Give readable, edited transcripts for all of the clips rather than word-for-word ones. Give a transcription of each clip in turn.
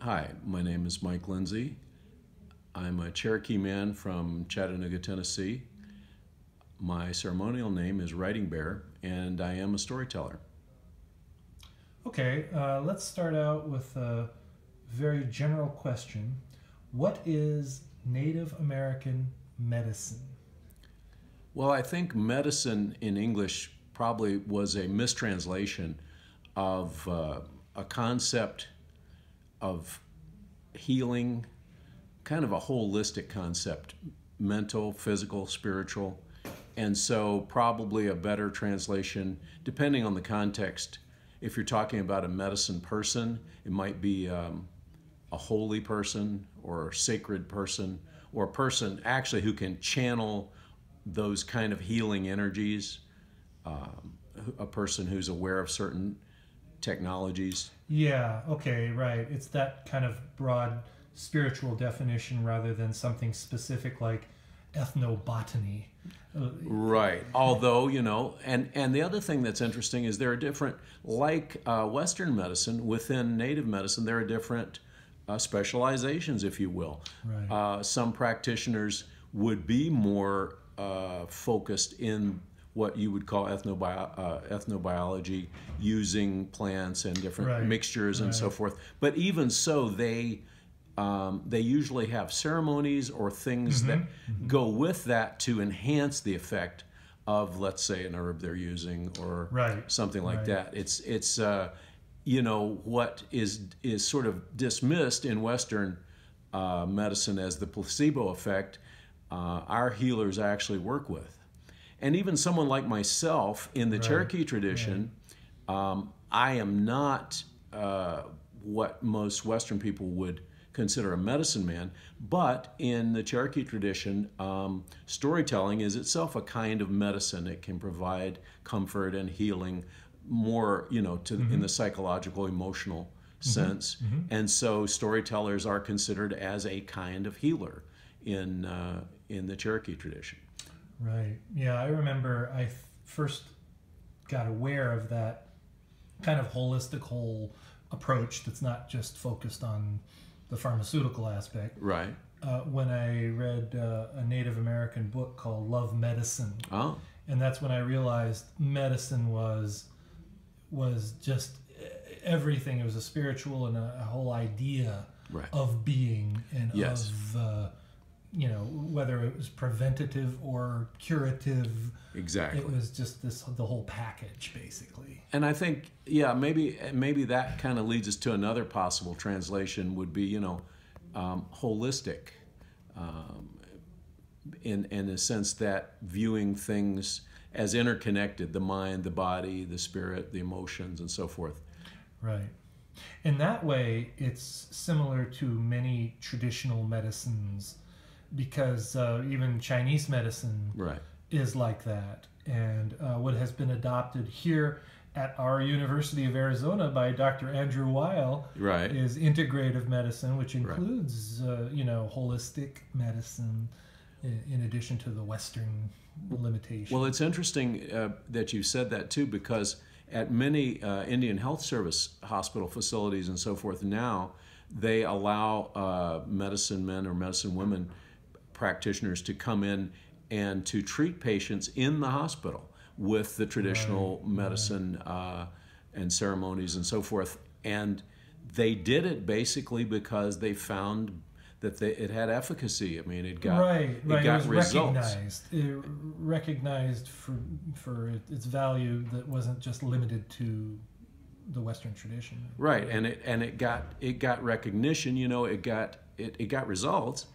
Hi, my name is Mike Lindsay. I'm a Cherokee man from Chattanooga, Tennessee. My ceremonial name is Writing Bear, and I am a storyteller. Okay, let's start out with a very general question. What is Native American medicine? Well, I think medicine in English probably was a mistranslation of a concept of healing, kind of a holistic concept, mental, physical, spiritual. And so, probably a better translation, depending on the context. If you're talking about a medicine person, it might be a holy person or a sacred person, or a person actually who can channel those kind of healing energies, a person who's aware of certain technologies. Yeah, okay, right. It's that kind of broad spiritual definition rather than something specific like ethnobotany. Right. Although, and the other thing that's interesting is there are different, like Western medicine, within Native medicine, there are different specializations, if you will. Right. Some practitioners would be more focused in what you would call ethnobiology, using plants and different Right. mixtures and so Right. forth. But even so, they usually have ceremonies or things that go with that to enhance the effect of, let's say, an herb they're using or Right. something like Right. that. It's what is sort of dismissed in Western medicine as the placebo effect. Our healers actually work with. And even someone like myself in the Right. Cherokee tradition, I am not what most Western people would consider a medicine man, but in the Cherokee tradition, storytelling is itself a kind of medicine. It can provide comfort and healing more, in the psychological, emotional sense. And so storytellers are considered as a kind of healer in the Cherokee tradition. Right. Yeah, I remember first got aware of that kind of holistic whole approach that's not just focused on the pharmaceutical aspect. Right. When I read a Native American book called Love Medicine. Oh. And that's when I realized medicine was just everything. It was a spiritual and a whole idea Right. of being and Yes. of whether it was preventative or curative. Exactly. It was just the whole package, basically. And I think, yeah, maybe that kind of leads us to another possible translation would be, holistic, in the sense that viewing things as interconnected, the mind, the body, the spirit, the emotions, and so forth. Right. In that way, it's similar to many traditional medicines because even Chinese medicine Right. is like that. And what has been adopted here at our University of Arizona by Dr. Andrew Weil Right. is integrative medicine, which includes, holistic medicine in addition to the Western limitations. Well, it's interesting that you said that too, because at many Indian Health Service hospital facilities and so forth now, they allow medicine men or medicine women practitioners to come in and to treat patients in the hospital with the traditional medicine and ceremonies and so forth. And they did it basically because they found that it had efficacy. I mean, it got Right. it got was results. recognized for its value that wasn't just limited to the Western tradition. Right, and it got recognition. It got results.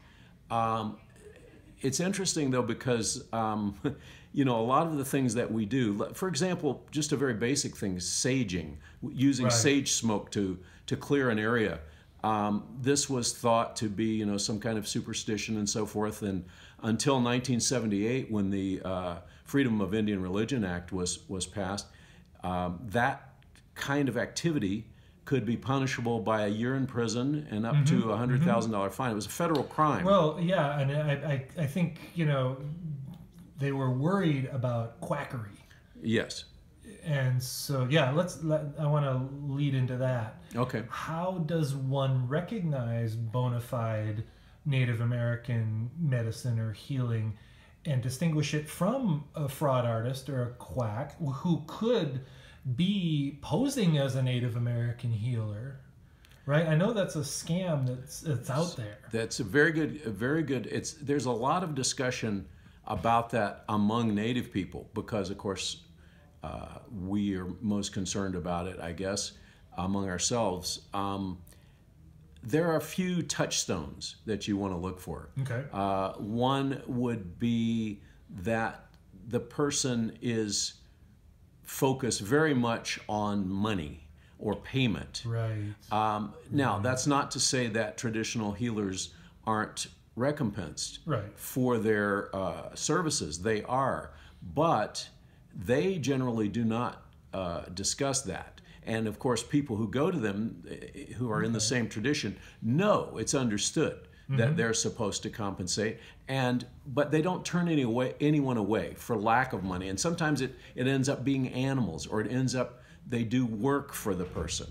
It's interesting though because a lot of the things that we do, for example, just a very basic thing, saging, using Right. sage smoke to clear an area. This was thought to be some kind of superstition and so forth, and until 1978 when the Freedom of Indian Religion Act was passed, that kind of activity could be punishable by a year in prison and up to a $100,000 fine. It was a federal crime. Well, yeah, and I think they were worried about quackery. Yes. And so, yeah, I want to lead into that. Okay. How does one recognize bona fide Native American medicine or healing and distinguish it from a fraud artist or a quack who could be posing as a Native American healer? Right? I know that's a scam that's out there. That's a very good. There's a lot of discussion about that among Native people because, of course, we are most concerned about it, I guess, among ourselves. There are a few touchstones that you want to look for. Okay. One would be that the person is focused very much on money or payment. Right. Now, that's not to say that traditional healers aren't recompensed Right. for their services. They are, but they generally do not discuss that. And of course, people who go to them, who are in the same tradition, know it's understood that they're supposed to compensate, but they don't turn anyone away for lack of money. And sometimes it ends up being animals, or it ends up they do work for the person,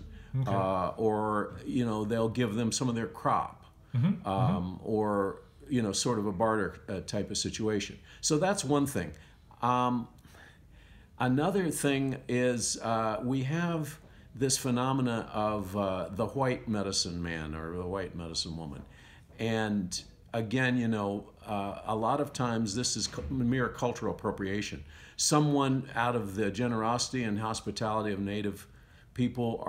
or they'll give them some of their crop, or sort of a barter type of situation. So that's one thing. Another thing is we have this phenomena of the white medicine man or the white medicine woman. And again, a lot of times this is mere cultural appropriation. Someone out of the generosity and hospitality of Native people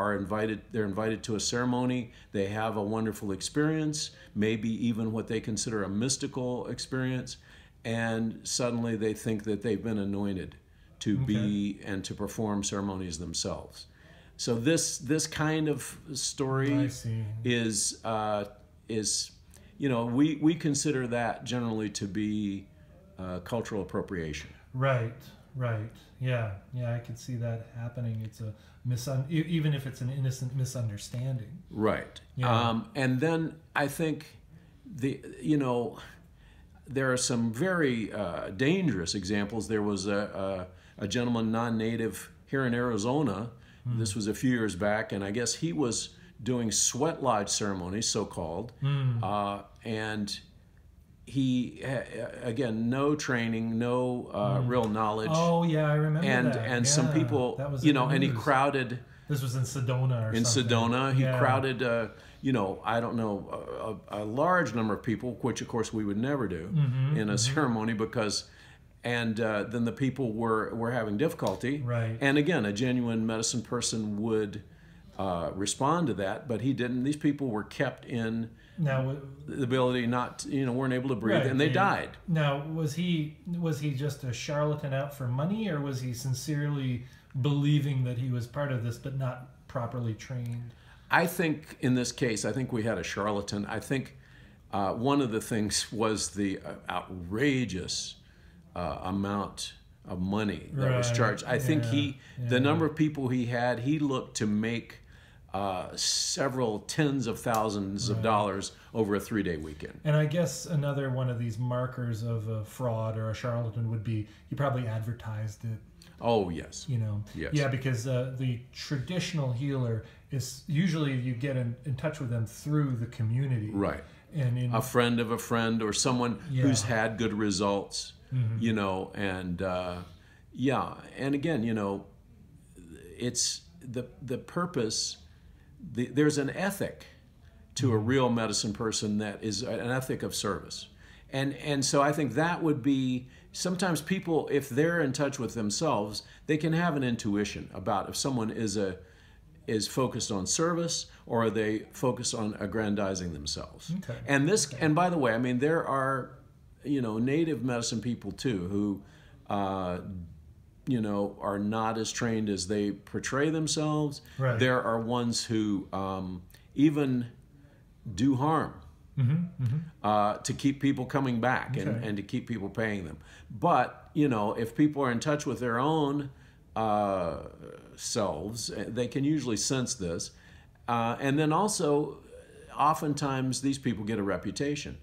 they're invited to a ceremony, they have a wonderful experience, maybe even what they consider a mystical experience, and suddenly they think that they've been anointed to be and to perform ceremonies themselves. So this kind of story is we consider that generally to be cultural appropriation. Right. Yeah, I could see that happening. It's a even if it's an innocent misunderstanding. Right. Yeah. And then I think there are some very dangerous examples. There was a gentleman, non-native, here in Arizona. This was a few years back, and I guess he was doing sweat lodge ceremonies, so-called, and he, again, no training, no real knowledge. Oh, yeah, I remember that. And some people, and he crowded. This was in Sedona or something. In Sedona, he crowded, I don't know, a large number of people, which, of course, we would never do in a ceremony because... And then the people were having difficulty. Right. And again, a genuine medicine person would respond to that, but he didn't. These people were kept in the ability weren't able to breathe, and they died. Now, was he just a charlatan out for money, or was he sincerely believing that he was part of this but not properly trained? I think in this case, we had a charlatan. I think one of the things was the outrageous amount of money that was charged. I think the number of people he had, he looked to make several tens of thousands of dollars over a 3-day weekend. And I guess another one of these markers of a fraud or a charlatan would be he probably advertised it. Oh, yes. Yes. Yeah, because the traditional healer is usually you get in touch with them through the community. Right. And a friend of a friend or someone who's had good results. And again, it's the purpose. There's an ethic to a real medicine person that is an ethic of service, and so I think that would be sometimes people, if they're in touch with themselves, they can have an intuition about if someone is focused on service or are they focused on aggrandizing themselves. Okay. And by the way, I mean there are Native medicine people too who, are not as trained as they portray themselves. Right. There are ones who even do harm to keep people coming back and to keep people paying them. But, if people are in touch with their own selves, they can usually sense this. And then also, oftentimes, these people get a reputation.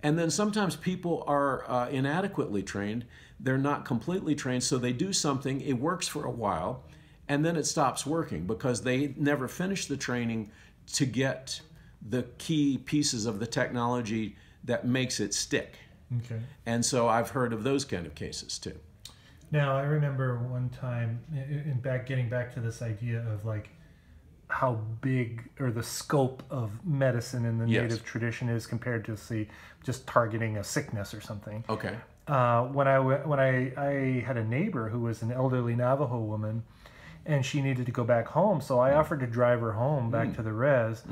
And then sometimes people are inadequately trained. They're not completely trained, so they do something, it works for a while, and then it stops working because they never finish the training to get the key pieces of the technology that makes it stick. Okay. And so I've heard of those kind of cases too. Now, I remember one time, getting back to this idea of like how big or the scope of medicine in the Yes. native tradition is compared to, say, just targeting a sickness or something. Okay. When I had a neighbor who was an elderly Navajo woman, and she needed to go back home, so I offered to drive her home back to the res.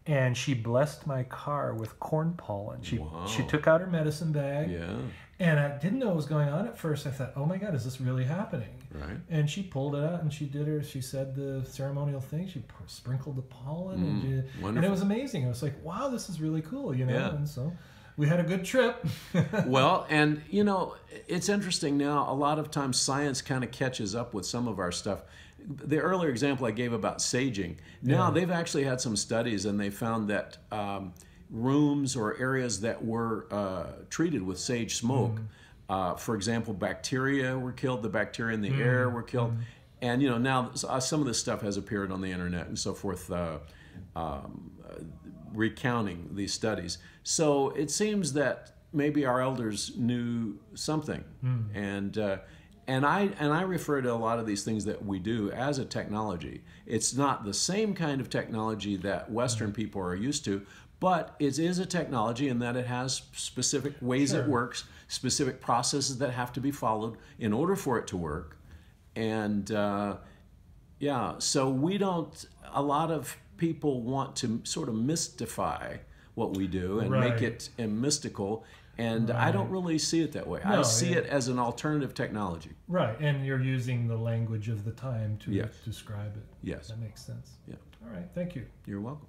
And she blessed my car with corn pollen. She took out her medicine bag. Yeah. And I didn't know what was going on at first. I thought, oh my God, is this really happening? Right. And she pulled it out and she said the ceremonial thing. She sprinkled the pollen and it was amazing. I was like, wow, this is really cool, you know? Yeah. And so we had a good trip. Well, and you know, it's interesting now, a lot of times science kind of catches up with some of our stuff. The earlier example I gave about saging, now they've actually had some studies and they found that rooms or areas that were treated with sage smoke, for example, bacteria were killed, the bacteria in the air were killed. And you know, now some of this stuff has appeared on the internet and so forth, recounting these studies. So it seems that maybe our elders knew something. And I refer to a lot of these things that we do as a technology. It's not the same kind of technology that Western people are used to, but it is a technology in that it has specific ways it works, specific processes that have to be followed in order for it to work. And so we don't, a lot of people want to sort of mystify what we do and make it mystical. And I don't really see it that way. No, I see it as an alternative technology. Right, and you're using the language of the time to Yes. describe it. Yes. That makes sense. Yeah. All right, thank you. You're welcome.